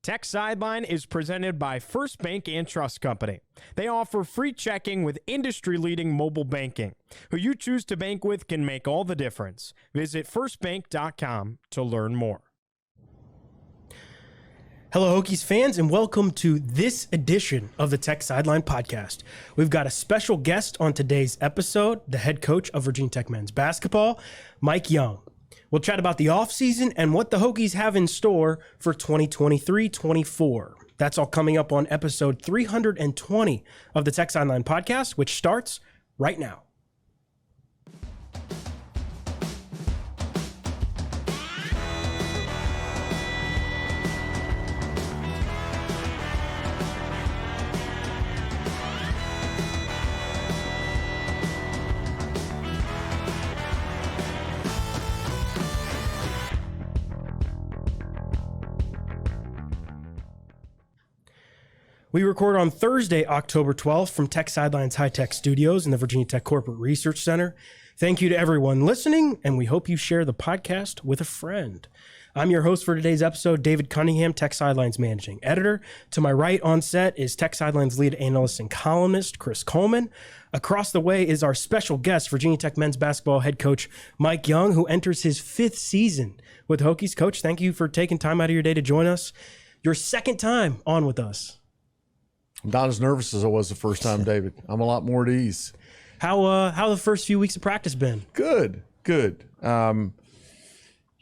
Tech Sideline is presented by First Bank and Trust Company. They offer free checking with industry-leading mobile banking. Who you choose to bank with can make all the difference. Visit firstbank.com to learn more. Hello, Hokies fans, and welcome to this edition of the Tech Sideline Podcast. We've got a special guest on today's episode, the head coach of Virginia Tech men's basketball, Mike Young. We'll chat about the offseason and what the Hokies have in store for 2023-24. That's all coming up on episode 320 of the Tech Sideline Podcast, which starts right now. We record on Thursday, October 12th from Tech Sideline's high-tech studios in the Virginia Tech Corporate Research Center. Thank you to everyone listening, and we hope you share the podcast with a friend. I'm your host for today's episode, David Cunningham, Tech Sideline's managing editor. To my right on set is Tech Sideline's lead analyst and columnist, Chris Coleman. Across the way is our special guest, Virginia Tech men's basketball head coach, Mike Young, who enters his fifth season with Hokies. Coach, thank you for taking time out of your day to join us. Your second time on with us. I'm not as nervous as I was the first time, David. I'm a lot more at ease. How the first few weeks of practice been? Good.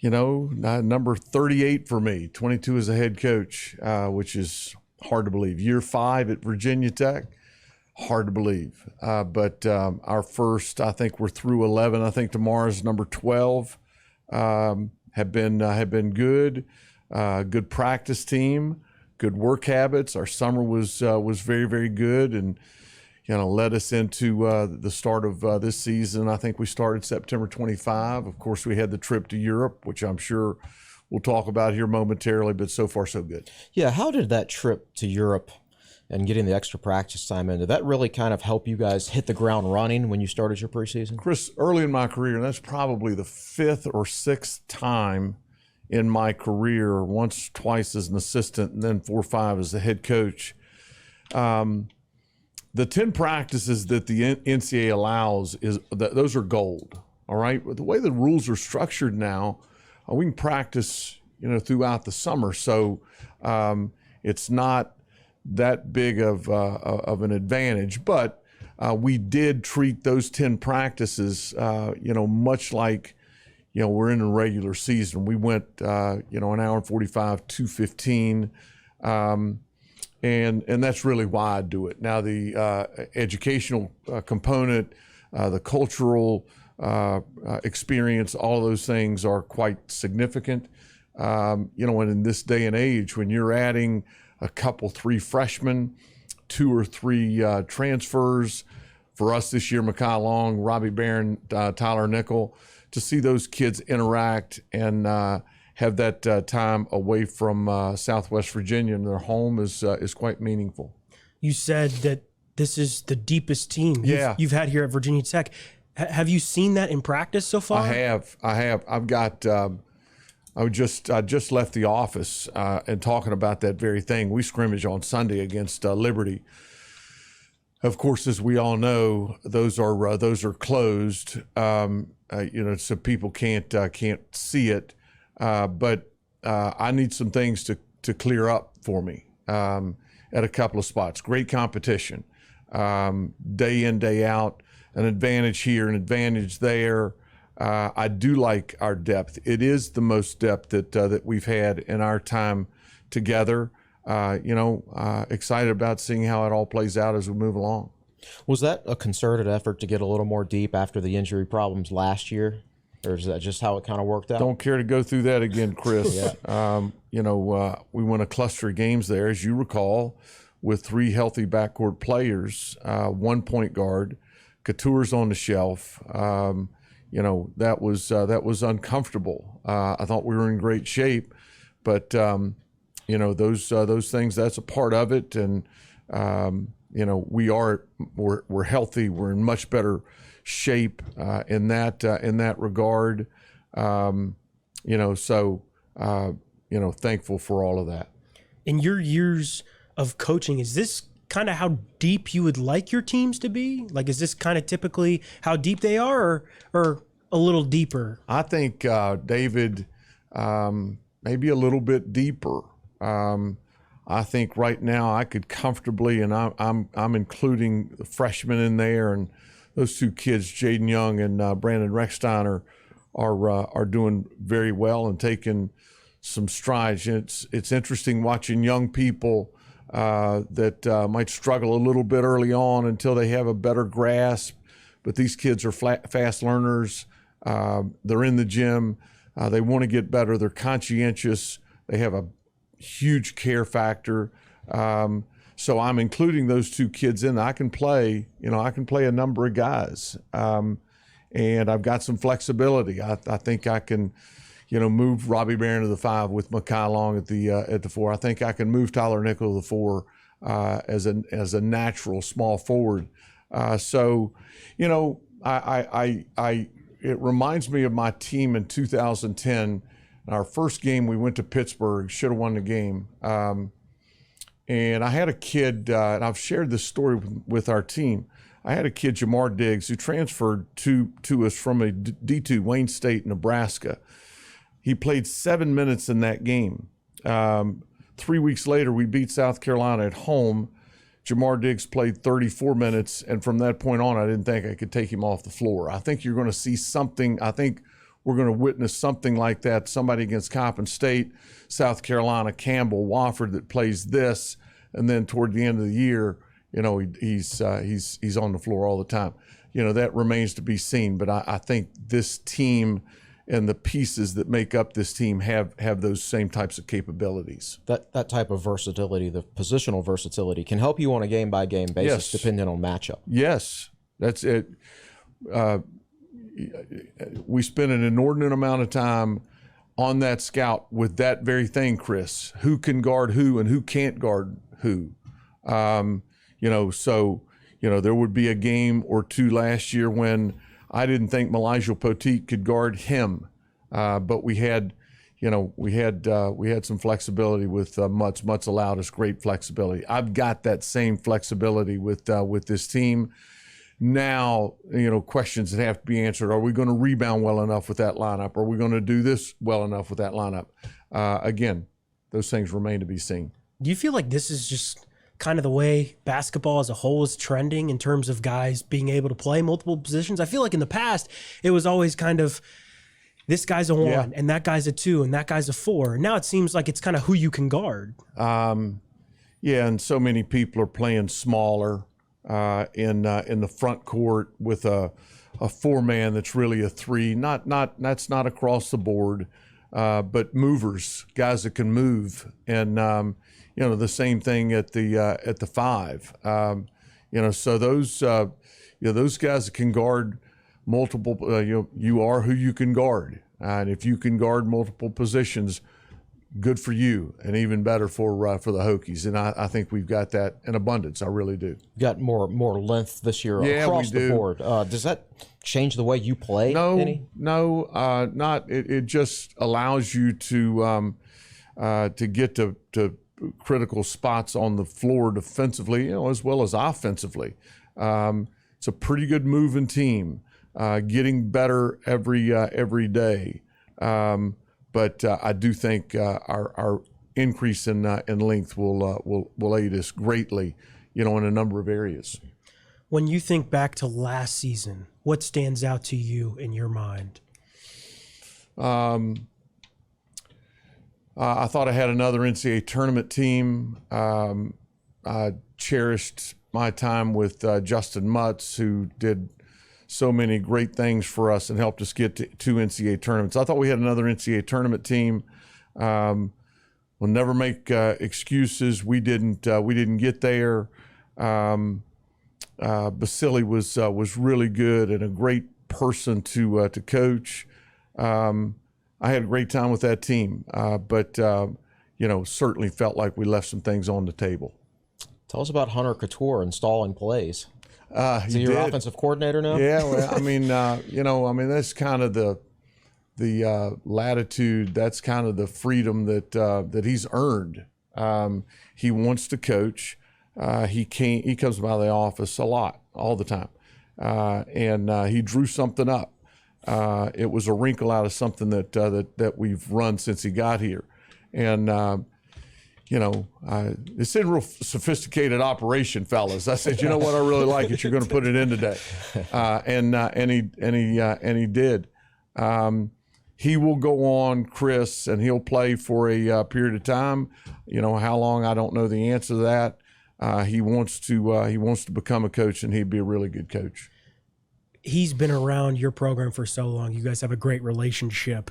Number 38 for me, 22 as a head coach, which is hard to believe. Year 5 at Virginia Tech, hard to believe. But our first, I think we're through 11. I think tomorrow's number 12. Have been good. Good practice team. Good work habits. Our summer was very, very good, and led us into the start of this season. I think we started September 25. Of course, we had the trip to Europe, which I'm sure we'll talk about here momentarily. But so far, so good. Yeah, how did that trip to Europe and getting the extra practice time in, did that really kind of help you guys hit the ground running when you started your preseason? Chris, early in my career, and that's probably the 5th or 6th time in my career, once, twice as an assistant, and then 4 or 5 as the head coach. The 10 practices that the NCAA allows, those are gold, all right? But the way the rules are structured now, we can practice, throughout the summer. So it's not that big of an advantage. But we did treat those 10 practices, much like, we're in a regular season. We went, an hour and 45, 2:15, and that's really why I do it. Now, the educational component, the cultural experience, all of those things are quite significant. And in this day and age, when you're adding a couple, 3 freshmen, 2 or 3 transfers, for us this year, Mekhi Long, Robbie Barron, Tyler Nickel, to see those kids interact and have that time away from Southwest Virginia and their home is quite meaningful. You said that this is the deepest team you've had here at Virginia Tech. Have you seen that in practice so far? I have. I've got. I just left the office and talking about that very thing. We scrimmage on Sunday against Liberty. Of course, as we all know, those are closed. So people can't see it. But I need some things to clear up for me at a couple of spots. Great competition, day in, day out, an advantage here, an advantage there. I do like our depth. It is the most depth that we've had in our time together. Excited about seeing how it all plays out as we move along. Was that a concerted effort to get a little more deep after the injury problems last year? Or is that just how it kind of worked out? Don't care to go through that again, Chris. Yeah. We won a cluster of games there, as you recall, with 3 healthy backcourt players, 1 point guard, Cature's on the shelf. That was uncomfortable. I thought we were in great shape, but those things, that's a part of it. And we're healthy. We're in much better shape in that regard. Thankful for all of that. in your years of coaching, is this kind of how deep you would like your teams to be? Like, is this kind of typically how deep they are, or a little deeper? I think, David, maybe a little bit deeper. I think right now I could comfortably, and I'm including the freshmen in there, and those two kids, Jaden Young and Brandon Reckstein, are doing very well and taking some strides. It's interesting watching young people that might struggle a little bit early on until they have a better grasp. But these kids are fast learners. They're in the gym. They want to get better. They're conscientious. They have a huge care factor. So I'm including those two kids in. I can play a number of guys. And I've got some flexibility. I think I can, move Robbie Barron to the 5 with Makai Long at the 4. I think I can move Tyler Nickel to the 4 as a natural small forward. It reminds me of my team in 2010. Our first game, we went to Pittsburgh, should have won the game. And I had a kid, and I've shared this story with our team. I had a kid, Jamar Diggs, who transferred to us from a D2, Wayne State, Nebraska. He played 7 minutes in that game. 3 weeks later, we beat South Carolina at home. Jamar Diggs played 34 minutes, and from that point on, I didn't think I could take him off the floor. I think you're going to see something. I think we're going to witness something like that. Somebody against Coppin State, South Carolina, Campbell, Wofford that plays this, and then toward the end of the year, he's on the floor all the time. That remains to be seen. But I think this team and the pieces that make up this team have those same types of capabilities. That type of versatility, the positional versatility, can help you on a game-by-game basis, yes, depending on matchup. Yes, that's it. We spend an inordinate amount of time on that scout with that very thing, Chris. Who can guard who and who can't guard who? There would be a game or two last year when I didn't think Malijah Poteet could guard him, but we had some flexibility with Mutz. Mutz allowed us great flexibility. I've got that same flexibility with this team. Now, questions that have to be answered. Are we going to rebound well enough with that lineup? Are we going to do this well enough with that lineup? Again, those things remain to be seen. Do you feel like this is just kind of the way basketball as a whole is trending in terms of guys being able to play multiple positions? I feel like in the past, it was always kind of this guy's a 1 and that guy's a 2 and that guy's a 4. Now it seems like it's kind of who you can guard. And so many people are playing smaller in the front court with a 4-man that's really a 3. That's not across the board, but movers, guys that can move, and the same thing at the 5. So those guys that can guard multiple. You are who you can guard, and if you can guard multiple positions, good for you, and even better for the Hokies. And I think we've got that in abundance. I really do. Got more length this year across the board. Does that change the way you play? No, not. It just allows you to get to critical spots on the floor defensively, as well as offensively. It's a pretty good moving team, getting better every day. But I do think our increase in length will aid us greatly, in a number of areas. When you think back to last season, what stands out to you in your mind? I thought I had another NCAA tournament team. I cherished my time with Justin Mutz, who did so many great things for us and helped us get to 2 NCAA tournaments. I thought we had another NCAA tournament team. We'll never make excuses. We didn't get there. Basili was really good and a great person to coach. I had a great time with that team, but certainly felt like we left some things on the table. Tell us about Hunter Couture installing plays. Is he your offensive coordinator now? Yeah, well, that's kind of the latitude. That's kind of the freedom that he's earned. He wants to coach. He comes by the office a lot, all the time. And he drew something up. It was a wrinkle out of something that we've run since he got here. And, it's a real sophisticated operation, fellas. I said, you know what, I really like it. You're going to put it in today. And he did. He will go on, Chris, and he'll play for a period of time. How long, I don't know the answer to that. He wants to become a coach, and he'd be a really good coach. He's been around your program for so long. You guys have a great relationship.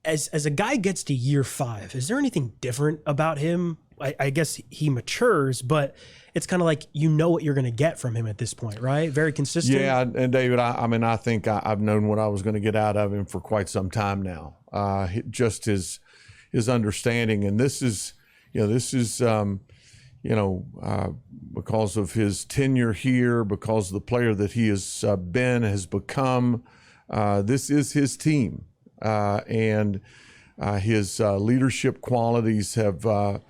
As a guy gets to year 5, is there anything different about him? I guess he matures, but it's kind of like what you're going to get from him at this point, right? Very consistent. Yeah, and David, I think I've known what I was going to get out of him for quite some time now. Just his understanding, and this is because of his tenure here, because of the player that he has become. This is his team, and his leadership qualities have,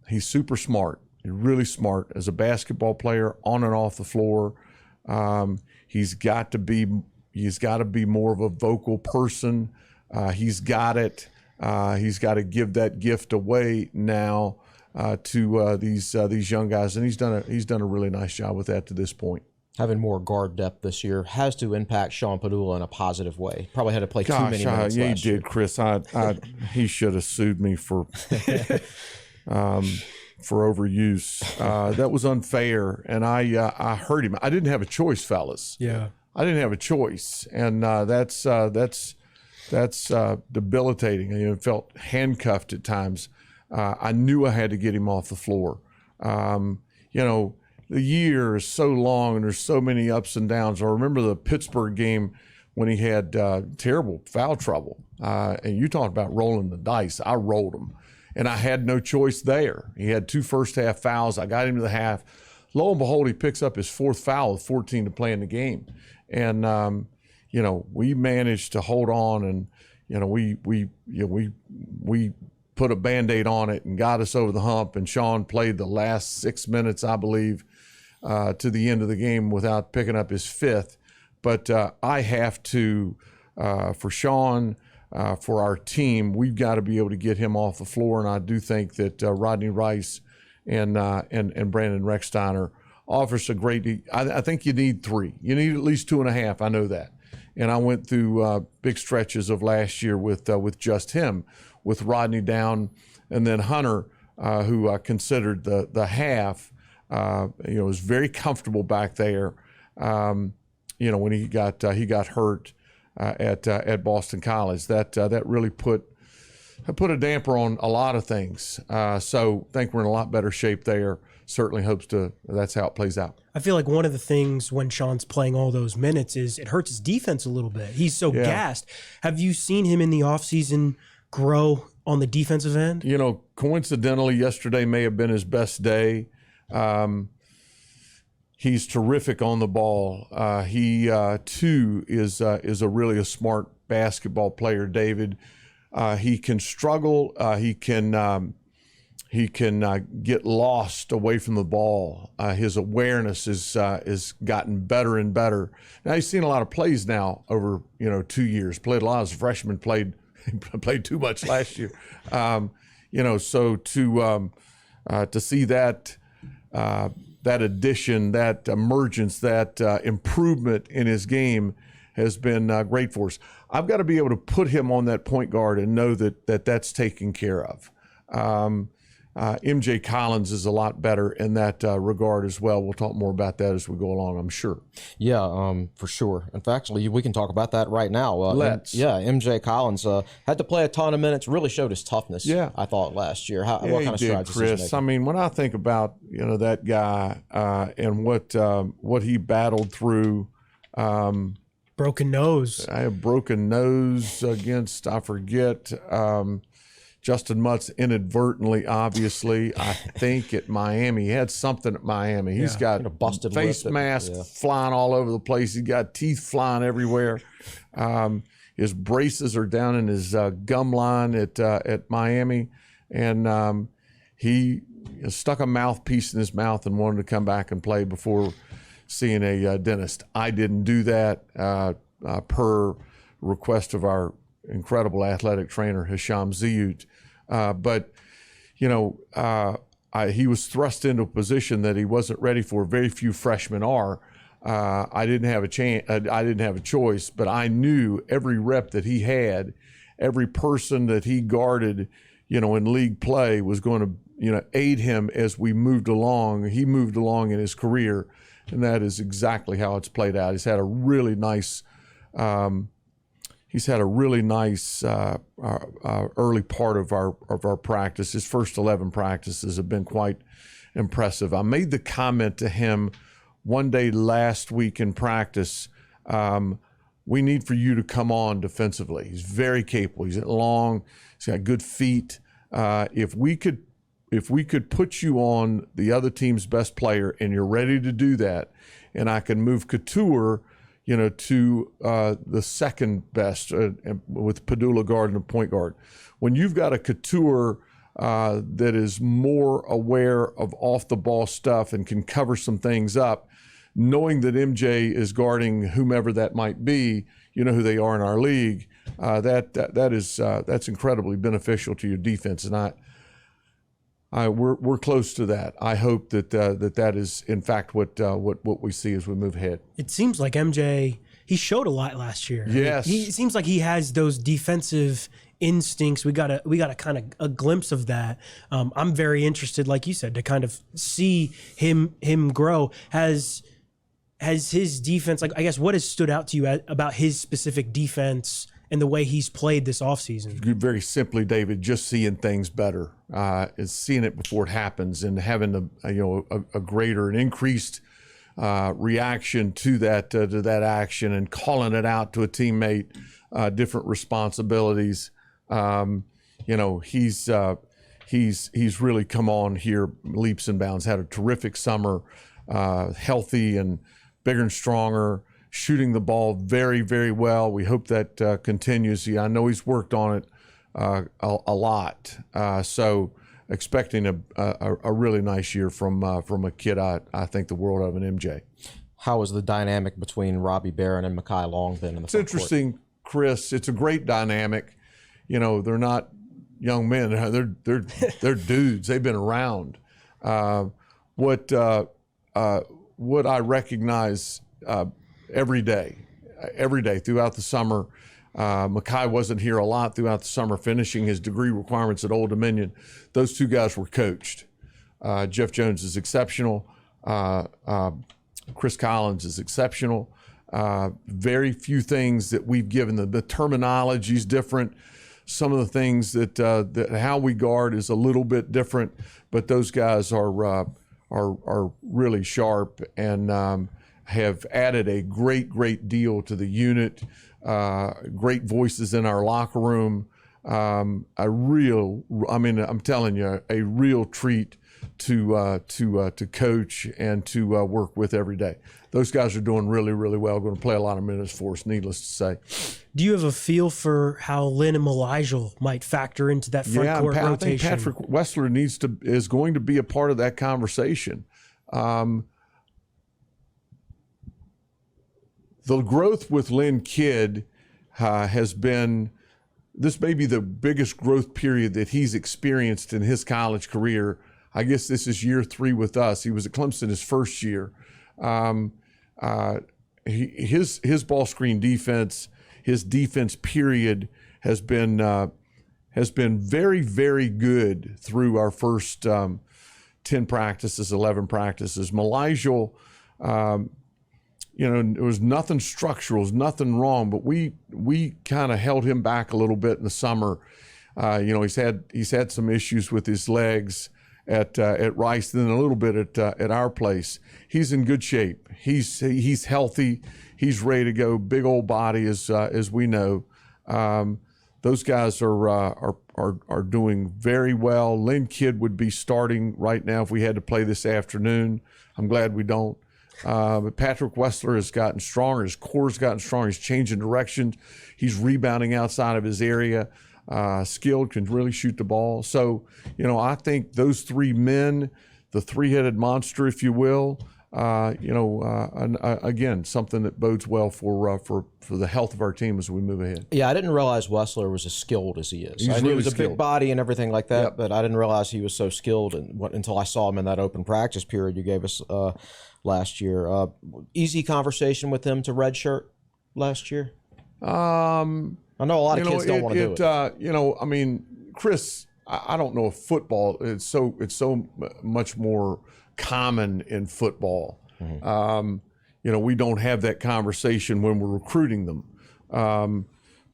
he's super smart. He's really smart as a basketball player, on and off the floor. He's got to be more of a vocal person. He's got it. He's got to give that gift away now to these young guys, and he's done a really nice job with that to this point. Having more guard depth this year has to impact Shawn Padulla in a positive way. Probably had to play too many minutes yeah, last he year. did, Chris. He should have sued me for overuse. That was unfair, and I hurt him. I didn't have a choice, fellas. Yeah, I didn't have a choice, and that's debilitating. I felt handcuffed at times. I knew I had to get him off the floor. The year is so long and there's so many ups and downs. I remember the Pittsburgh game when he had terrible foul trouble. And you talked about rolling the dice. I rolled them. And I had no choice there. He had 2 first-half fouls. I got him to the half. Lo and behold, he picks up his 4th foul with 14 to play in the game. And, we managed to hold on, and, we put a Band-Aid on it and got us over the hump. And Shawn played the last 6 minutes, I believe, to the end of the game without picking up his 5th. But I have to, for Shawn, for our team, we've got to be able to get him off the floor. And I do think that Rodney Rice and Brandon Rechsteiner offers a great. I think you need 3. You need at least 2.5. I know that. And I went through big stretches of last year with just him, with Rodney down, and then Hunter, who I considered the half. Was very comfortable back there. When he got hurt at Boston College, that really put a damper on a lot of things. So I think we're in a lot better shape there. Certainly that's how it plays out. I feel like one of the things when Shawn's playing all those minutes is it hurts his defense a little bit. He's so gassed. Have you seen him in the offseason grow on the defensive end? Coincidentally, yesterday may have been his best day. He's terrific on the ball. He too is a really smart basketball player, David. He can struggle. He can get lost away from the ball. His awareness is gotten better and better. Now he's seen a lot of plays now over 2 years. Played a lot as a freshman. Played too much last year. So to see that addition, that emergence, that improvement in his game has been great for us. I've got to be able to put him on that point guard and know that's taken care of. MJ Collins is a lot better in that regard as well. We'll talk more about that as we go along, I'm sure. Yeah, for sure. In fact, we can talk about that right now. Let's. MJ Collins had to play a ton of minutes, really showed his toughness, yeah. I thought, last year. What kind of strides Chris. is he making? I mean, when I think about, that guy and what he battled through. Broken nose. I have broken nose against, I forget, Justin Mutz inadvertently, obviously, I think at Miami. He had something at Miami. He's got a busted face mask flying all over the place. He's got teeth flying everywhere. His braces are down in his gum line at Miami. And, he stuck a mouthpiece in his mouth and wanted to come back and play before seeing a dentist. I didn't do that per request of our incredible athletic trainer, Hisham Ziyut. But, he was thrust into a position that he wasn't ready for. Very few freshmen are. I didn't have a chance. I didn't have a choice, but I knew every rep that he had, every person that he guarded, in league play was going to, aid him as we moved along. He moved along in his career, and that is exactly how it's played out. He's had a really nice, early part of our practice. His first 11 practices have been quite impressive. I made the comment to him one day last week in practice, we need for you to come on defensively. He's very capable. He's long. He's got good feet. If we could put you on the other team's best player and you're ready to do that, and I can move Cature, to the second best with Padulla guard and a point guard. When you've got a Cature that is more aware of off-the-ball stuff and can cover some things up, knowing that MJ is guarding whomever that might be, who they are in our league, that's incredibly beneficial to your defense. And we're close to that. I hope that is in fact what we see as we move ahead. It seems like MJ, he showed a lot last year. Yes, it seems like he has those defensive instincts. We got a kind of a glimpse of that. I'm very interested, like you said, to kind of see him grow. Has his defense, like, I guess, what has stood out to you about his specific defense and the way he's played this offseason? Very simply, David, just seeing things better, is seeing it before it happens and having a greater and increased reaction to that action and calling it out to a teammate, different responsibilities. He's really come on here leaps and bounds. Had a terrific summer, healthy and bigger and stronger, shooting the ball very, very well. We hope that continues. I know he's worked on it a lot. So expecting a really nice year from a kid I think the world of, an MJ. How was the dynamic between Robbie Barron and Mekhi Long then in the It's interesting, Chris. It's a great dynamic. They're not young men. They're dudes. They've been around. What I recognize every day throughout the summer. Mekhi wasn't here a lot throughout the summer, finishing his degree requirements at Old Dominion. Those two guys were coached. Jeff Jones is exceptional. Chris Collins is exceptional. Very few things that we've given the terminology is different. Some of the things that how we guard is a little bit different, but those guys are really sharp and have added a great deal to the unit. Great voices in our locker room. I'm telling you, a real treat to coach and to work with every day. Those guys are doing really, really well. Going to play a lot of minutes for us, needless to say. Do you have a feel for how Lynn and Elijah might factor into that front court rotation? I think Patrick Wessler is going to be a part of that conversation. The growth with Lynn Kidd has been, this may be the biggest growth period that he's experienced in his college career. I guess this is year 3 with us. He was at Clemson his first year. His ball screen defense, his defense period has been very, very good through our first 10 practices, 11 practices. Elijah, there was nothing structural, there was nothing wrong, but we kind of held him back a little bit in the summer. He's had some issues with his legs at Rice, and then a little bit at our place. He's in good shape. He's healthy. He's ready to go. Big old body, as we know. Those guys are doing very well. Lynn Kidd would be starting right now if we had to play this afternoon. I'm glad we don't. But Patrick Wessler has gotten stronger. His core's gotten stronger. He's changing directions. He's rebounding outside of his area. skilled, can really shoot the ball. So, I think those three men, the three-headed monster, if you will, again, something that bodes well for the health of our team as we move ahead. Yeah, I didn't realize Wessler was as skilled as he is. I knew he was a big body and everything like that, but I didn't realize he was so skilled until I saw him in that open practice period you gave us last year. Easy conversation with him to redshirt last year? I know a lot of kids don't want to do it. Chris, I don't know if football, it's so much more common in football. Mm-hmm. We don't have that conversation when we're recruiting them.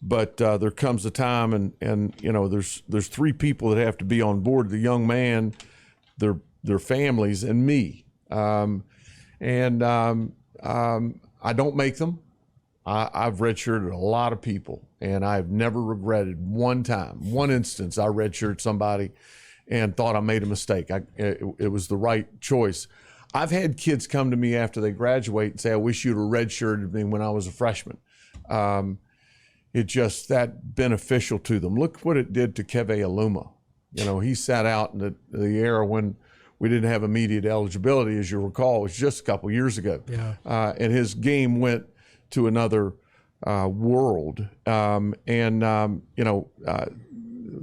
But there comes a time and there's three people that have to be on board: the young man, their families, and me. I don't make them. I've redshirted a lot of people, and I've never regretted one instance I redshirted somebody and thought I made a mistake. It was the right choice. I've had kids come to me after they graduate and say, I wish you'd have redshirted me when I was a freshman. It's just that beneficial to them. Look what it did to Keve Aluma. He sat out in the era when we didn't have immediate eligibility, as you recall. It was just a couple years ago. Yeah. And his game went to another world.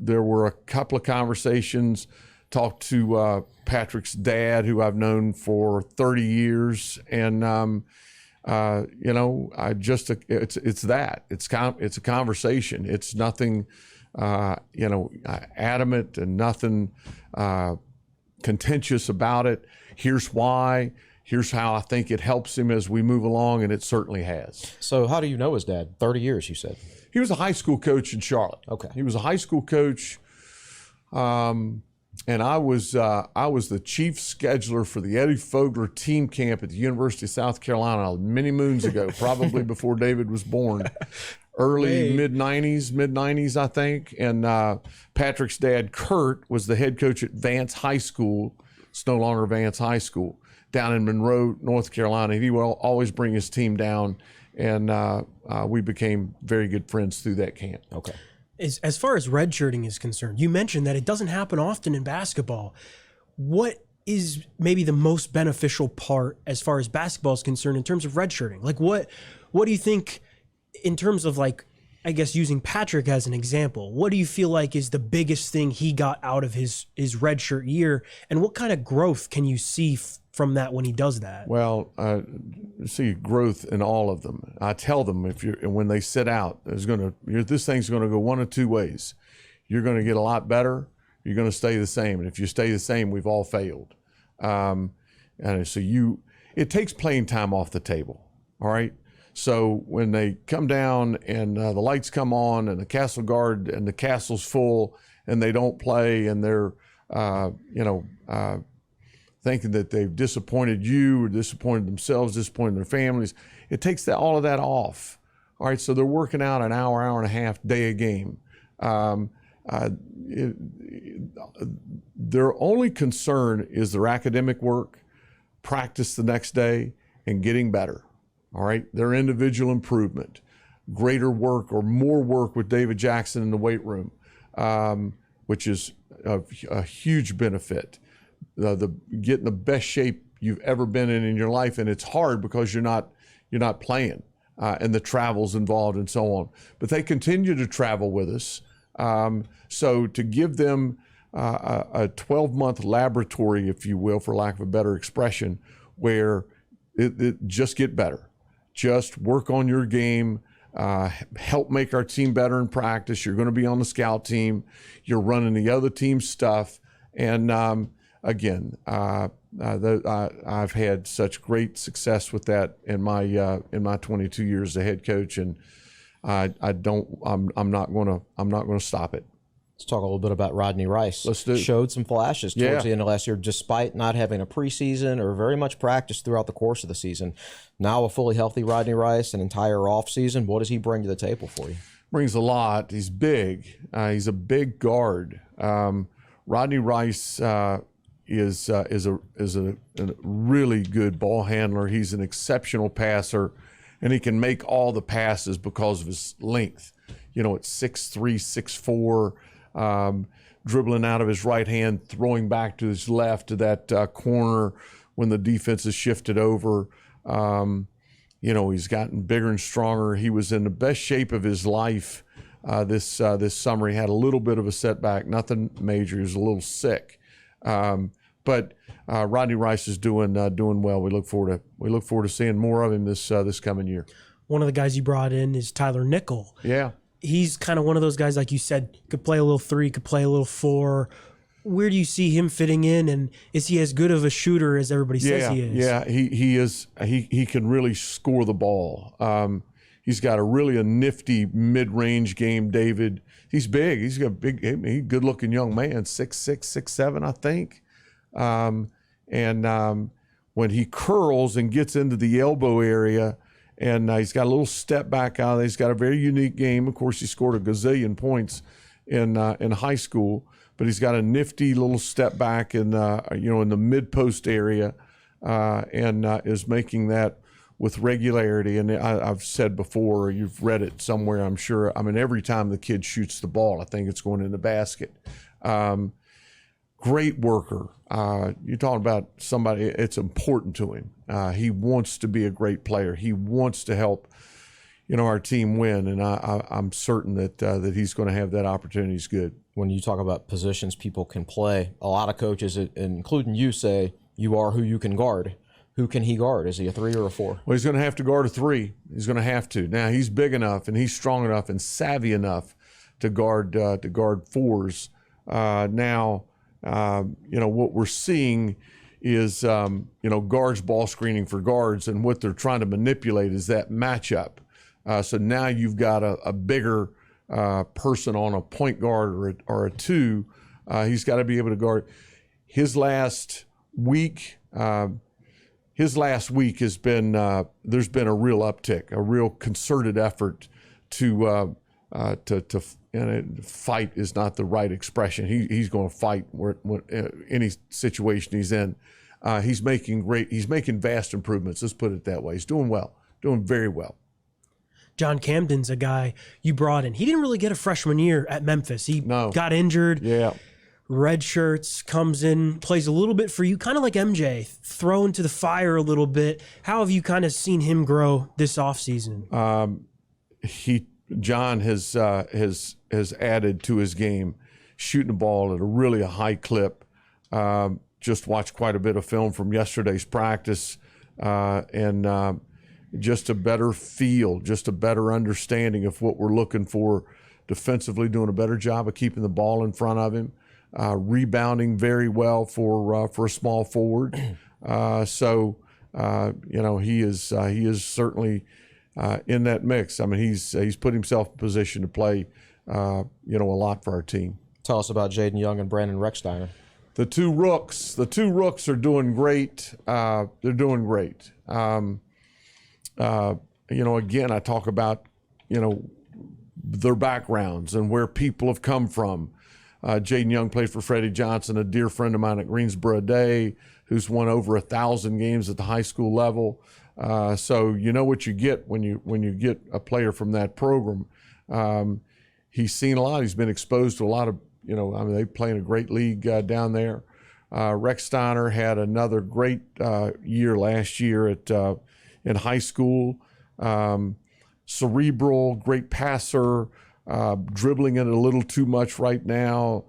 There were a couple of conversations, talked to Patrick's dad, who I've known for 30 years. And, it's a conversation. It's nothing, adamant and nothing contentious about it. Here's why. Here's how I think it helps him as we move along, and it certainly has. So how do you know his dad? 30 years, you said. He was a high school coach in Charlotte. Okay. He was a high school coach, and I was the chief scheduler for the Eddie Fogler team camp at the University of South Carolina many moons ago, probably before David was born. Mid-90s, I think. And Patrick's dad, Kurt, was the head coach at Vance High School. It's no longer Vance High School, down in Monroe, North Carolina. He would always bring his team down, and we became very good friends through that camp. Okay. As far as redshirting is concerned, you mentioned that it doesn't happen often in basketball. What is maybe the most beneficial part as far as basketball is concerned in terms of redshirting? Like what do you think in terms of, like, I guess using Patrick as an example, what do you feel like is the biggest thing he got out of his redshirt year, and what kind of growth can you see from that when he does that? Well, see growth in all of them. I tell them when they sit out, this thing's going to go one of two ways. You're going to get a lot better. You're going to stay the same, and if you stay the same, we've all failed. And so it takes playing time off the table. All right. So when they come down and the lights come on and the castle guard and the castle's full and they don't play and they're, thinking that they've disappointed you or disappointed themselves, disappointed their families, it takes all of that off. All right, so they're working out an hour and a half day a game. Their only concern is their academic work, practice the next day, and getting better. All right, their individual improvement, greater work or more work with David Jackson in the weight room, which is a huge benefit. Getting the best shape you've ever been in your life, and it's hard because you're not playing, and the travel's involved and so on. But they continue to travel with us, so to give them a 12-month laboratory, if you will, for lack of a better expression, where it just get better. Just work on your game, help make our team better in practice. You're going to be on the scout team. You're running the other team's stuff. And again, I've had such great success with that in my 22 years as a head coach, and I'm not going to stop it. Let's talk a little bit about Rodney Rice. Let's do it. Showed some flashes towards the end of last year, despite not having a preseason or very much practice throughout the course of the season. Now a fully healthy Rodney Rice, an entire offseason. What does he bring to the table for you? Brings a lot. He's big. He's a big guard. Rodney Rice is a really good ball handler. He's an exceptional passer, and he can make all the passes because of his length. at 6'3", 6'4", dribbling out of his right hand, throwing back to his left to that corner when the defense is shifted over. He's gotten bigger and stronger. He was in the best shape of his life this summer. He had a little bit of a setback, nothing major. He was a little sick, but Rodney Rice is doing well. We look forward to seeing more of him this coming year. One of the guys you brought in is Tyler Nickel. Yeah, he's kind of one of those guys, like you said, could play a little 3, could play a little 4. Where do you see him fitting in, and is he as good of a shooter as everybody says he is? Yeah, he is. He can really score the ball. He's got a nifty mid-range game, David. He's big. He's got a big, good-looking young man, 6'6", 6'7", I think. When he curls and gets into the elbow area, and he's got a little step back out there. He's got a very unique game. Of course, he scored a gazillion points in high school, but he's got a nifty little step back in the mid post area, and is making that with regularity. And I've said before, you've read it somewhere, I'm sure. I mean, every time the kid shoots the ball, I think it's going in the basket. Great worker. You're talking about somebody, it's important to him. He wants to be a great player. He wants to help, our team win. And I'm certain that he's going to have that opportunity. He's good. When you talk about positions people can play, a lot of coaches, including you, say you are who you can guard. Who can he guard? Is he a 3 or a 4? Well, he's going to have to guard a 3. He's going to have to. Now, he's big enough and he's strong enough and savvy enough to guard 4s. What we're seeing is, guards ball screening for guards, and what they're trying to manipulate is that matchup. So now you've got a bigger person on a point guard or a 2. He's got to be able to guard. His last week has been, there's been a real uptick, a real concerted effort to fight is not the right expression. He's going to fight any situation he's in. He's making vast improvements. Let's put it that way. He's doing well, doing very well. John Camden's a guy you brought in. He didn't really get a freshman year at Memphis. He got injured. Yeah. Red shirts, comes in, plays a little bit for you, kind of like MJ, thrown to the fire a little bit. How have you kind of seen him grow this offseason? John has added to his game, shooting the ball at a high clip. Just watched quite a bit of film from yesterday's practice, and just a better feel, just a better understanding of what we're looking for defensively, doing a better job of keeping the ball in front of him, rebounding very well for a small forward. He is certainly in that mix. I mean, he's put himself in position to play, a lot for our team. Tell us about Jaden Young and Brandon Rechsteiner. The two rooks are doing great. They're doing great. Again, I talk about, their backgrounds and where people have come from. Jaden Young played for Freddie Johnson, a dear friend of mine at Greensboro Day, who's won over 1,000 games at the high school level. So you know what you get when you get a player from that program. He's seen a lot. He's been exposed to a lot of, they play in a great league down there. Rechsteiner had another great year last year in high school. Cerebral, great passer, dribbling it a little too much right now.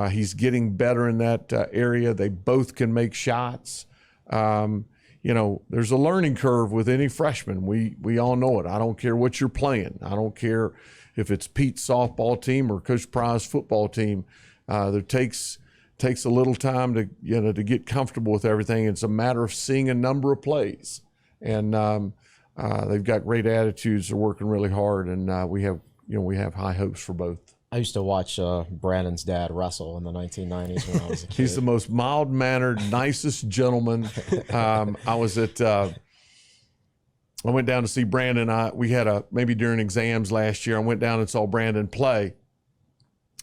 He's getting better in that area. They both can make shots. There's a learning curve with any freshman. We all know it. I don't care what you're playing. I don't care if it's Pete's softball team or Coach Pry's football team. There takes a little time to get comfortable with everything. It's a matter of seeing a number of plays, and they've got great attitudes. They're working really hard, and we have high hopes for both. I used to watch Brandon's dad wrestle in the 1990s when I was a kid. He's the most mild-mannered, nicest gentleman. I went down to see Brandon. We had maybe during exams last year, I went down and saw Brandon play.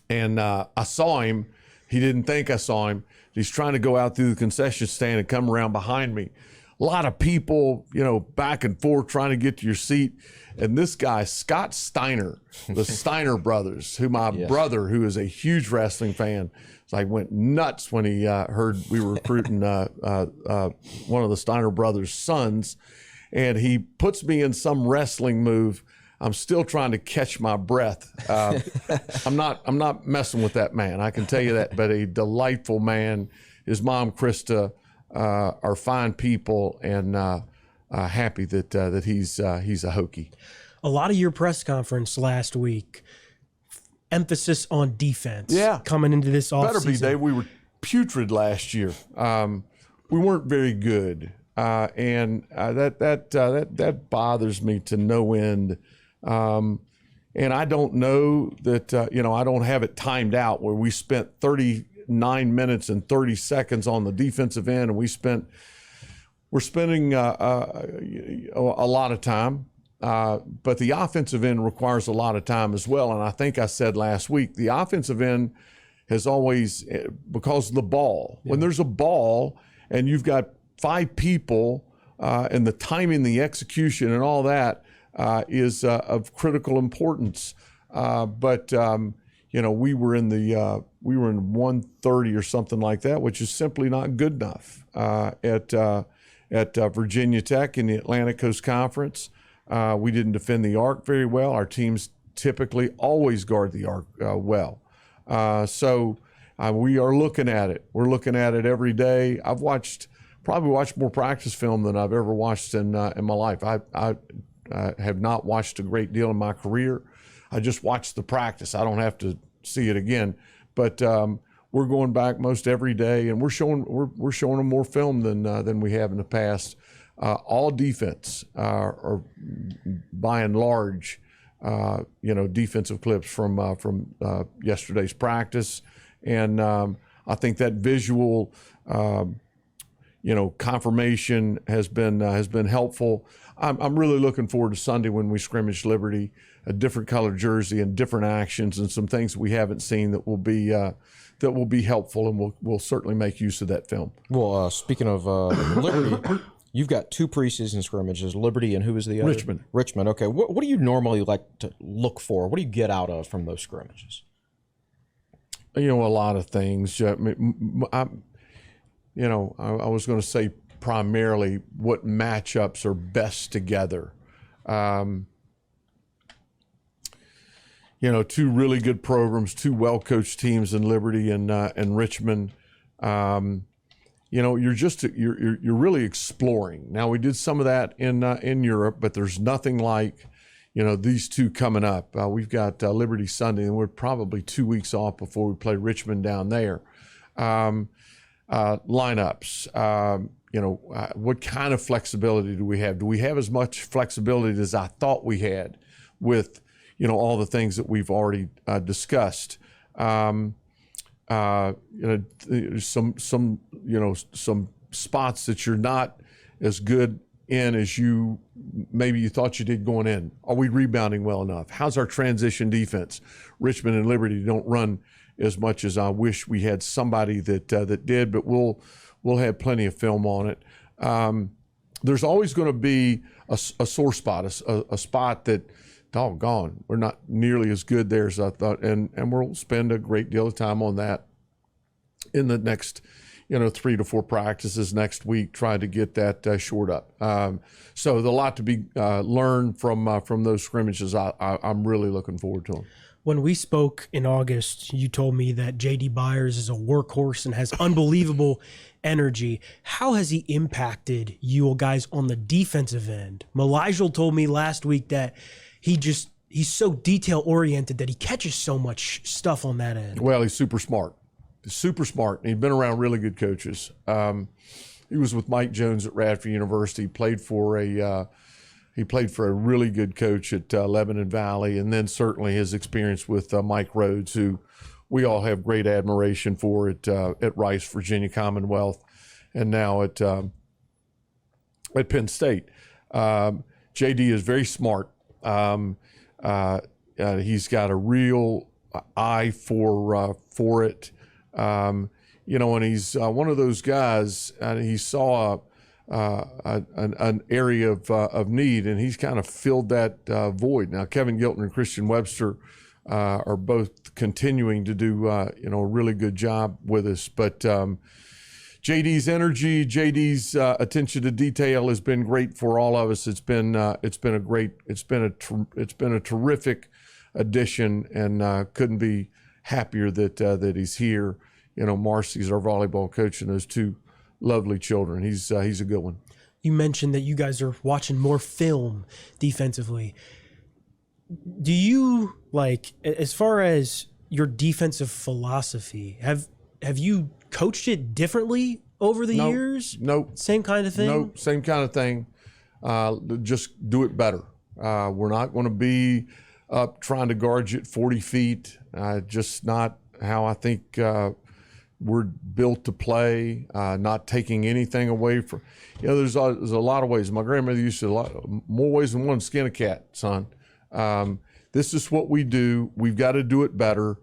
And I saw him. He didn't think I saw him. He's trying to go out through the concession stand and come around behind me. lot of people, back and forth trying to get to your seat. And this guy, Scott Steiner, the Steiner brothers, who my brother, who is a huge wrestling fan, went nuts when he heard we were recruiting one of the Steiner brothers' sons. And he puts me in some wrestling move. I'm still trying to catch my breath. I'm not messing with that man. I can tell you that. But a delightful man. His mom, Krista, are fine people, and happy that he's a Hokie. A lot of your press conference last week, emphasis on defense. Yeah, coming into this offseason. Better be, Dave. We were putrid last year. We weren't very good, and that bothers me to no end. And I don't know that I don't have it timed out where we spent 39 minutes and 30 seconds on the defensive end, and we're spending a lot of time. But the offensive end requires a lot of time as well. And I think I said last week, the offensive end has always, because of the ball, when there's a ball and you've got 5 people and the timing, the execution and all that is of critical importance. But we were in 130 or something like that, which is simply not good enough at Virginia Tech in the Atlantic Coast Conference. We didn't defend the arc very well. Our teams typically always guard the arc well. So we are looking at it. We're looking at it every day. I've probably watched more practice film than I've ever watched in my life. I have not watched a great deal in my career. I just watched the practice. I don't have to see it again. But we're going back most every day, and we're showing them more film than we have in the past. All defense are by and large, defensive clips from yesterday's practice, and I think that visual, confirmation has been helpful. I'm really looking forward to Sunday when we scrimmage Liberty, a different colored jersey and different actions and some things we haven't seen that will be helpful, and we'll certainly make use of that film. Well, speaking of Liberty. You've got 2 preseason scrimmages, Liberty and who was the other? Richmond. Richmond. Okay. What do you normally like to look for? What do you get out of from those scrimmages? A lot of things. I was going to say primarily what matchups are best together. 2 really good programs, 2 well-coached teams in Liberty and Richmond. You're really exploring. Now, we did some of that in Europe, but there's nothing like, these 2 coming up. We've got Liberty Sunday, and we're probably 2 weeks off before we play Richmond down there. Lineups, what kind of flexibility do we have? Do we have as much flexibility as I thought we had with, all the things that we've already discussed? Some spots that you're not as good in as you thought you did going in. Are we rebounding well enough? How's our transition defense? Richmond and Liberty don't run as much as I wish we had somebody that did, but we'll have plenty of film on it. There's always going to be a sore spot, a spot that, doggone, we're not nearly as good there as I thought, and we'll spend a great deal of time on that in the next 3 to 4 practices next week, trying to get that shored up. So there's a lot to be learned from those scrimmages. I'm really looking forward to them. When we spoke in August, you told me that J.D. Byers is a workhorse and has unbelievable energy. How has he impacted you guys on the defensive end? Malijal told me last week that he's so detail-oriented that he catches so much stuff on that end. Well, he's super smart. Super smart. He's been around really good coaches. He was with Mike Jones at Radford University. He played for a really good coach at Lebanon Valley, and then certainly his experience with Mike Rhodes, who we all have great admiration for at Rice, Virginia Commonwealth, and now at Penn State. JD is very smart. He's got a real eye for it. And he's one of those guys, and he saw an area of need, and he's kind of filled that void. Now, Kevin Gilton and Christian Webster are both continuing to do a really good job with us. But JD's energy, JD's attention to detail has been great for all of us. It's been a terrific addition, and couldn't be happier that he's here. Marcy's our volleyball coach, and those two lovely children. He's a good one. You mentioned that you guys are watching more film defensively. Do you, as far as your defensive philosophy, have you coached it differently over the years? Nope. Same kind of thing? Nope, same kind of thing. Just do it better. We're not going to be up trying to guard you at 40 feet. Just not how I think we're built to play, not taking anything away from, there's a lot of ways. My grandmother used to more ways than one to skin a cat, son. This is what we do. We've got to do it better.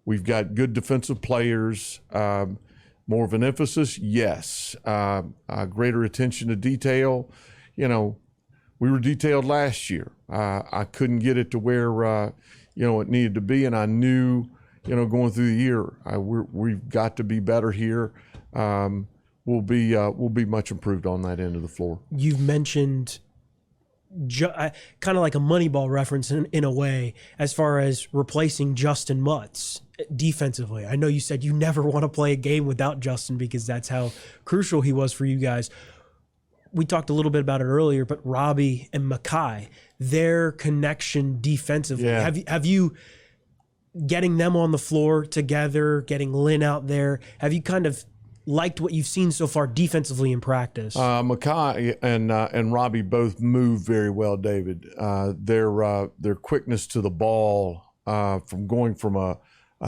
We've got good defensive players. More of an emphasis, yes. Greater attention to detail. We were detailed last year. I couldn't get it to where it needed to be, and I knew going through the year we've got to be better here. We'll be much improved on that end of the floor. You've mentioned kind of like a Moneyball reference in a way, as far as replacing Justin Mutz defensively. I know you said you never want to play a game without Justin because that's how crucial he was for you guys. We talked a little bit about it earlier, but Robbie and Makai, their connection defensively. Yeah. Have you getting them on the floor together, getting Lynn out there, have you kind of liked what you've seen so far defensively in practice? Makai and Robbie both move very well, David. Their quickness to the ball, from going from a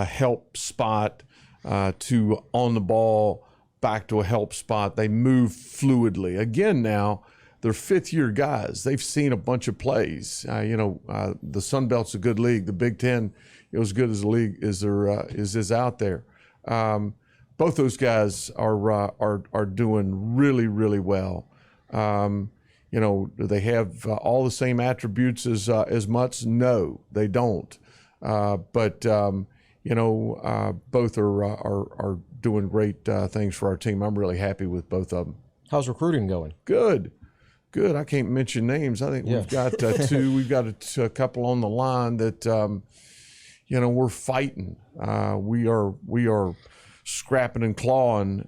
help spot to on the ball back to a help spot, they move fluidly. Again, now they're fifth-year guys. They've seen a bunch of plays. The Sun Belt's a good league. The Big Ten, as good as the league is out there. Both those guys are doing really, really well. Do they have all the same attributes as Mutz? No, they don't. But both are doing great things for our team. I'm really happy with both of them. How's recruiting going? Good. I can't mention names. I think we've got two. We've got a couple on the line that we're fighting. We are scrapping and clawing,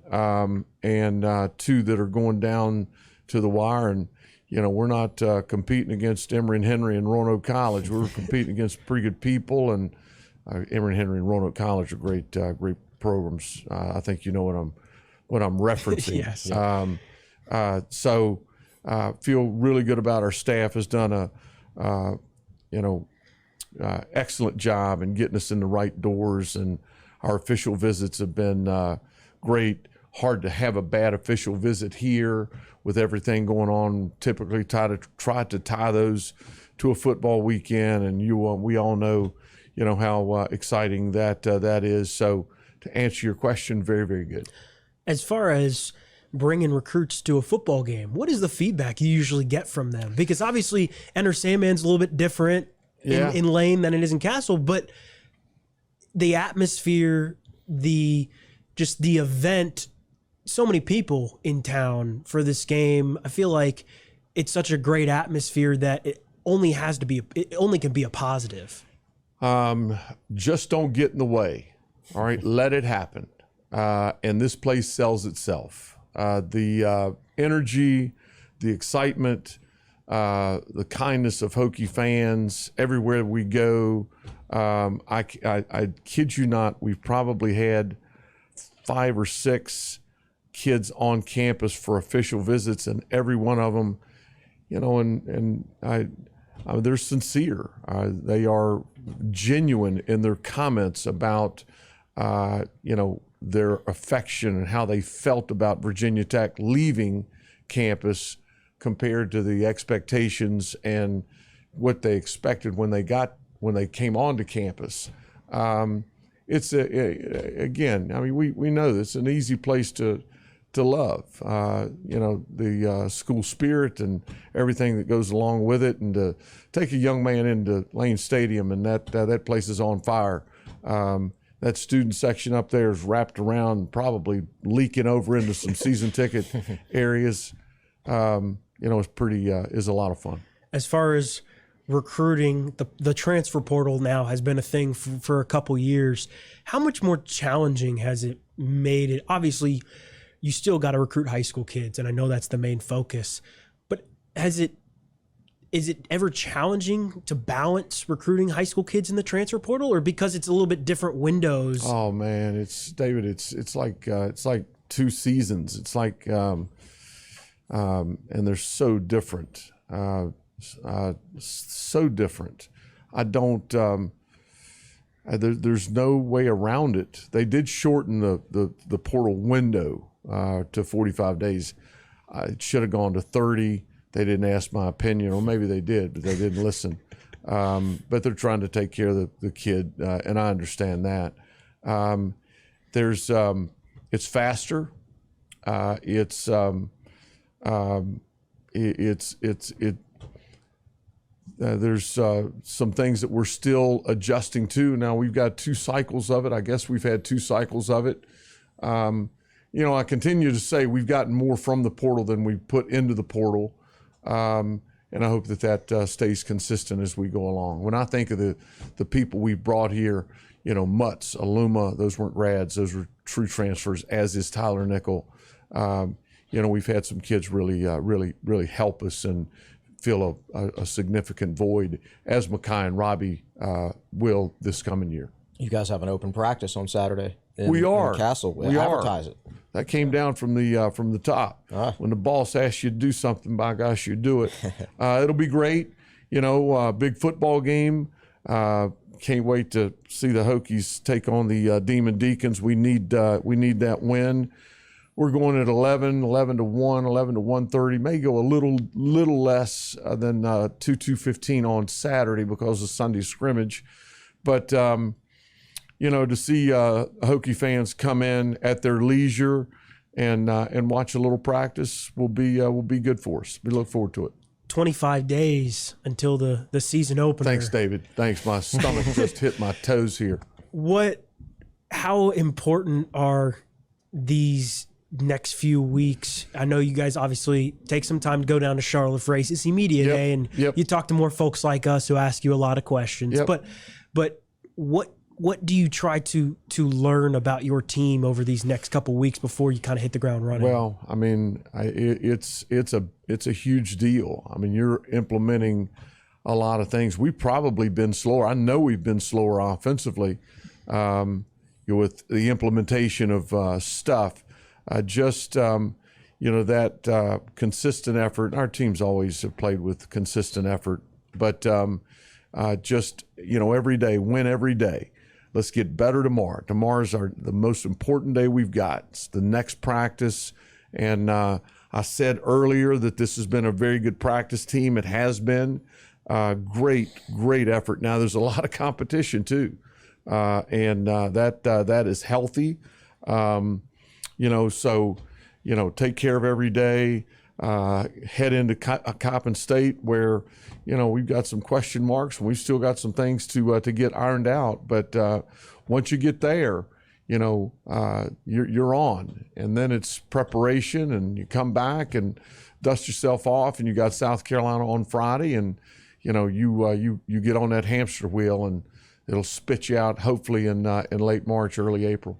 and two that are going down to the wire. And we're not competing against Emory and Henry and Roanoke College. We're competing against pretty good people, and Emory and Henry and Roanoke College are great programs. I think you know what I'm referencing. Yes. So feel really good about our staff. Has done a excellent job in getting us in the right doors, and our official visits have been great. Hard to have a bad official visit here with everything going on. Typically try to tie those to a football weekend, and we all know how exciting that is. So to answer your question, very, very good. As far as bringing recruits to a football game, what is the feedback you usually get from them? Because obviously Enter Sandman's a little bit different in Lane than it is in Castle, but the atmosphere, the event, so many people in town for this game. I feel like it's such a great atmosphere that it only can be a positive. Just don't get in the way. All right, let it happen. And this place sells itself. The energy, the excitement, the kindness of Hokie fans everywhere we go. I kid you not, we've probably had 5 or 6 kids on campus for official visits, and every one of them, they're sincere. They are genuine in their comments about, their affection and how they felt about Virginia Tech leaving campus compared to the expectations and what they expected when they came onto campus. It's again, we know it's an easy place to to love. The school spirit and everything that goes along with it, and to take a young man into Lane Stadium, and that place is on fire. That student section up there is wrapped around, probably leaking over into some season ticket areas. It's pretty is a lot of fun. As far as recruiting, the transfer portal now has been a thing for a couple years. How much more challenging has it made it? Obviously, you still got to recruit high school kids, and I know that's the main focus. But is it ever challenging to balance recruiting high school kids in the transfer portal, or because it's a little bit different windows? Oh man, it's like two seasons. It's like and they're so different. So different. I don't. There's no way around it. They did shorten the portal window to 45 days. It should have gone to 30. They didn't ask my opinion, or maybe they did, but they didn't listen. But they're trying to take care of the kid, and I understand that. It's faster. There's some things that we're still adjusting to. Now we've got 2 cycles of it. I guess we've had 2 cycles of it. I continue to say we've gotten more from the portal than we put into the portal. And I hope that stays consistent as we go along. When I think of the people we brought here, Mutz, Aluma, those weren't rads, those were true transfers, as is Tyler Nickel. We've had some kids really help us and fill a significant void, as Mackay and Robbie will this coming year. You guys have an open practice on Saturday. In Castle. We advertise it. That came down from the top. When the boss asks you to do something, by gosh, you do it. It'll be great. Big football game. Can't wait to see the Hokies take on the Demon Deacons. We need that win. We're going at 11 to 1, 11 to 1:30. May go a little less than 2:15 on Saturday because of Sunday scrimmage. But, to see Hokie fans come in at their leisure and watch a little practice will be good for us. We look forward to it. 25 days until the season opener. Thanks, David. Thanks. My stomach just hit my toes here. How important are these next few weeks? I know you guys obviously take some time to go down to Charlotte for ACC Media Day, and you talk to more folks like us who ask you a lot of questions. But what do you try to learn about your team over these next couple of weeks before you kind of hit the ground running? Well, I mean, it's a huge deal. I mean, you're implementing a lot of things. We've probably been slower. I know we've been slower offensively with the implementation of stuff. That consistent effort. Our teams always have played with consistent effort, but every day, win every day. Let's get better tomorrow. Tomorrow's the most important day we've got. It's the next practice, and I said earlier that this has been a very good practice team. It has been great effort. Now there's a lot of competition too, and that is healthy. Take care of every day, head into Coppin State where, we've got some question marks and we've still got some things to get ironed out. But once you get there, you're on. And then it's preparation, and you come back and dust yourself off, and you got South Carolina on Friday, and, you get on that hamster wheel, and it'll spit you out hopefully in late March, early April.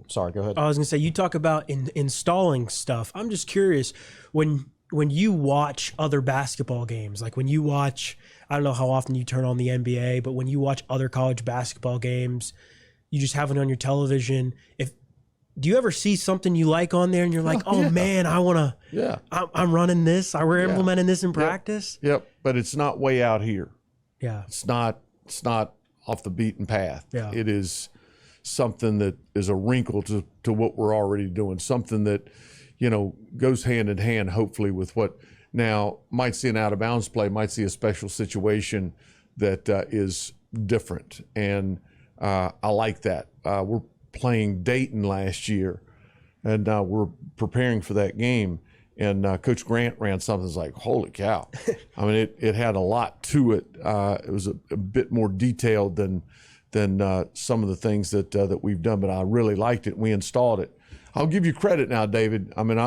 Sorry, go ahead. I was going to say, you talk about installing stuff. I'm just curious, when you watch other basketball games, like when you watch, I don't know how often you turn on the NBA, but when you watch other college basketball games, you just have it on your television. Do you ever see something you like on there and you're like, man, I want to, I'm running this. We're implementing this in practice. Yep. But it's not way out here. Yeah. It's not off the beaten path. Yeah. It is something that is a wrinkle to what we're already doing, something that, goes hand in hand, hopefully, with what now might see an out of bounds play, might see a special situation that is different. And I like that. We're playing Dayton last year. and we're preparing for that game. And Coach Grant ran something that's like, holy cow. I mean, it had a lot to it. It was a bit more detailed than some of the things that we've done, but I really liked it. We installed it. I'll give you credit now, David. I mean,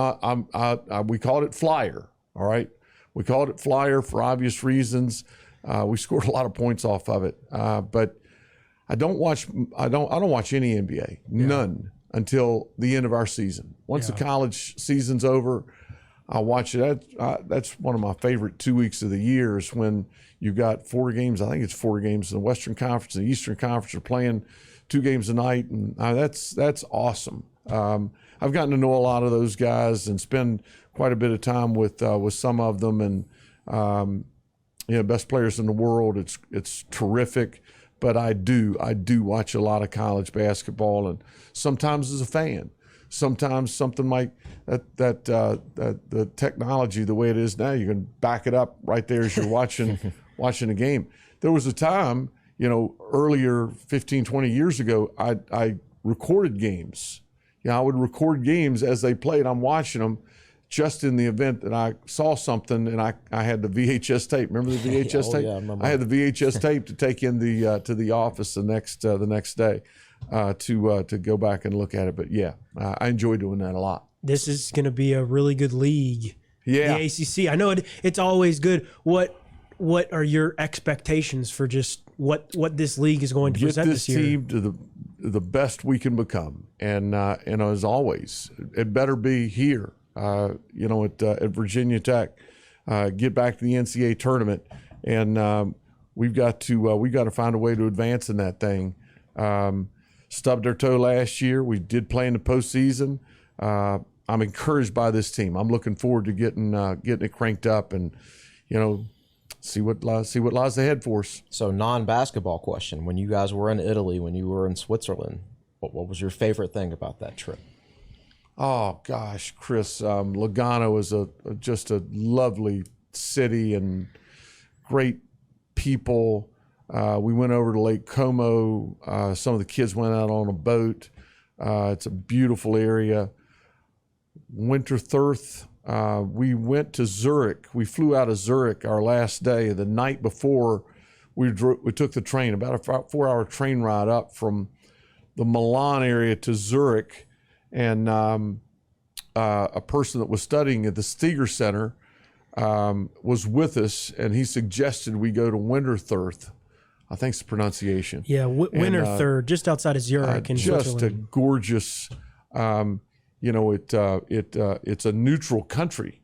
we called it Flyer, all right? We called it Flyer for obvious reasons. We scored a lot of points off of it. But I don't watch any NBA, none, until the end of our season. Once the college season's over, I'll watch it. That's one of my favorite 2 weeks of the year is when you've got 4 games. I think it's 4 games in the Western Conference and the Eastern Conference are playing 2 games a night, and that's awesome. I've gotten to know a lot of those guys and spend quite a bit of time with some of them, and best players in the world. It's terrific. But I do watch a lot of college basketball, and sometimes as a fan. Sometimes something like that the technology, the way it is now, you can back it up right there as you're watching a game. There was a time, earlier 15, 20 years ago, I recorded games. I would record games as they played. I'm watching them just in the event that I saw something, and I had the VHS tape. Remember the VHS tape? Yeah, I remember. I had the VHS tape to take in to the office the next day. To go back and look at it. But I enjoy doing that a lot. This is going to be a really good league. Yeah. The ACC. I know it's always good. What are your expectations for just what this league is going to present this year? Get this team to the best we can become. And as always, it better be here, at Virginia Tech. Get back to the NCAA tournament. And we've got to find a way to advance in that thing. Stubbed our toe last year. We did play in the postseason. I'm encouraged by this team. I'm looking forward to getting it cranked up and, see what lies ahead for us. So, non-basketball question: when you guys were in Italy, when you were in Switzerland, what was your favorite thing about that trip? Oh gosh, Chris, Lugano is just a lovely city and great people. We went over to Lake Como. Some of the kids went out on a boat. It's a beautiful area. Winterthur. We went to Zurich. We flew out of Zurich our last day. The night before, we took the train, about a 4-hour train ride up from the Milan area to Zurich. And a person that was studying at the Steger Center was with us, and he suggested we go to Winterthur. I think it's the pronunciation. Yeah, Winterthur, just outside of Zurich in Switzerland. Just a gorgeous, it's a neutral country,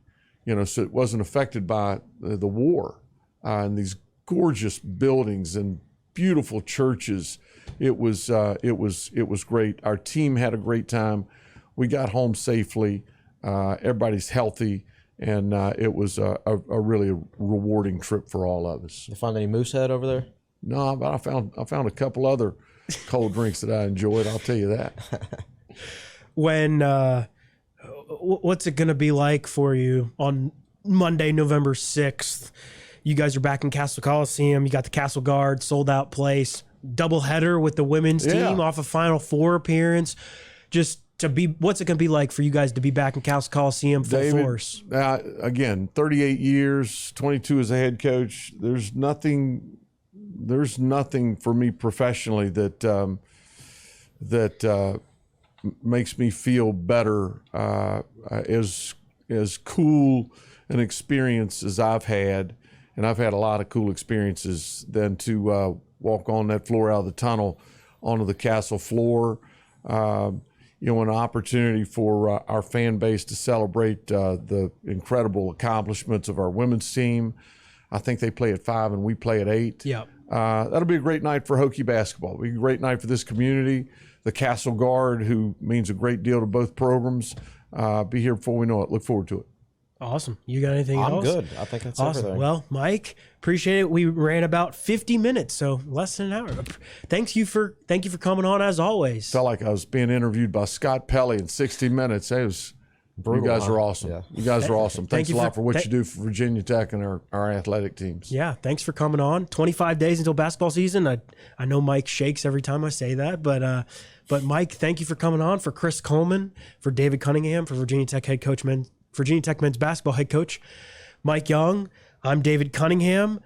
so it wasn't affected by the war. And these gorgeous buildings and beautiful churches. It was great. Our team had a great time. We got home safely. Everybody's healthy. And it was a really rewarding trip for all of us. You find any moosehead over there? No, but I found a couple other cold drinks that I enjoyed. I'll tell you that. When what's it going to be like for you on Monday, November 6th? You guys are back in Castle Coliseum. You got the Castle Guard, sold out place, doubleheader with the women's team off a Final Four appearance. Just to be, what's it going to be like for you guys to be back in Castle Coliseum full force? Again, 38 years, 22 as a head coach. There's nothing for me professionally that makes me feel better, as cool an experience as I've had, and I've had a lot of cool experiences, than to walk on that floor out of the tunnel onto the Castle floor. An opportunity for our fan base to celebrate the incredible accomplishments of our women's team. I think they play at 5 and we play at 8. Yeah. That'll be a great night for Hokie basketball. It'll be a great night for this community. The Castle Guard, who means a great deal to both programs, be here before we know it. Look forward to it. Awesome. You got anything I'm else? good. I think that's awesome. everything. Well, Mike, appreciate it. We ran about 50 minutes, so less than an hour. Thank you for coming on as always. Felt like I was being interviewed by Scott Pelley in 60 Minutes. It was brutal. You guys are awesome. Yeah. You guys are awesome. Thanks a lot for what you do for Virginia Tech and our athletic teams. Yeah, thanks for coming on. 25 days until basketball season. I know Mike shakes every time I say that, but But Mike, thank you for coming on. For Chris Coleman, for David Cunningham, for Virginia Tech men's basketball head coach Mike Young, I'm David Cunningham.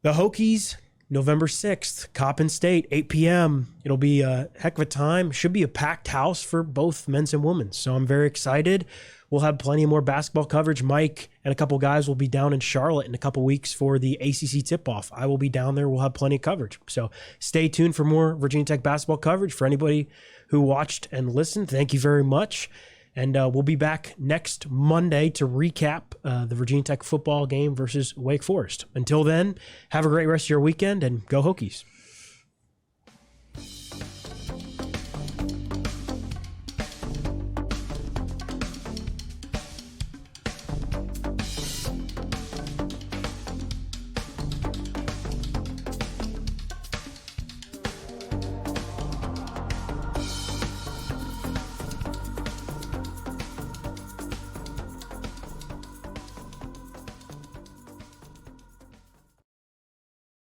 The Hokies, November 6th, Coppin State, 8 p.m. It'll be a heck of a time. Should be a packed house for both men's and women's. So I'm very excited. We'll have plenty of more basketball coverage. Mike and a couple guys will be down in Charlotte in a couple weeks for the ACC tip-off. I will be down there. We'll have plenty of coverage. So stay tuned for more Virginia Tech basketball coverage. For anybody who watched and listened, thank you very much. And we'll be back next Monday to recap the Virginia Tech football game versus Wake Forest. Until then, have a great rest of your weekend and go Hokies.